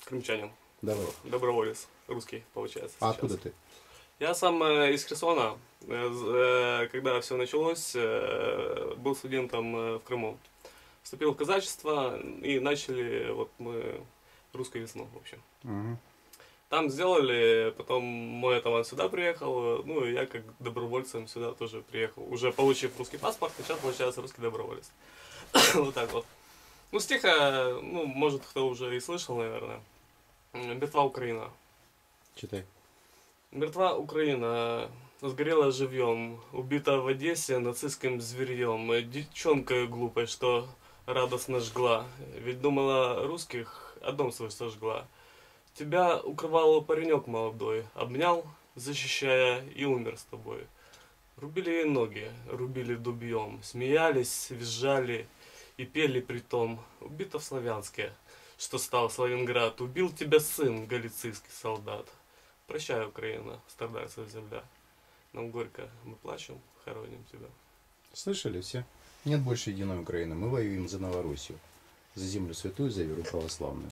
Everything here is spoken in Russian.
крымчанин. Давай. Доброволец. Русский, получается. А сейчас. откуда ты? Я сам из Херсона. Когда все началось, был студентом в Крыму. Вступил в казачество и начали вот мы русскую весну, в общем. Угу. Там сделали, потом мой атаман сюда приехал, ну и я как добровольцем сюда тоже приехал. Уже получив русский паспорт, сейчас получается русский доброволец. Вот так вот. Ну, стиха, ну, может, кто уже и слышал, наверное. «Мертва Украина». Читай. Мертва Украина, сгорела живьем, убита в Одессе нацистским зверьем. Девчонка глупая, что радостно жгла, ведь думала русских, а дом свой сожгла. Тебя укрывал паренек молодой, обнял, защищая, и умер с тобой. Рубили ей ноги, рубили дубьем, смеялись, визжали и пели притом. Убита в Славянске, что стал Славянград, убил тебя сын, галицийский солдат. Прощай, Украина, страдальцев земля. Нам горько, мы плачем, хороним тебя. Слышали все? Нет больше единой Украины. Мы воюем за Новороссию. За землю святую, за веру православную.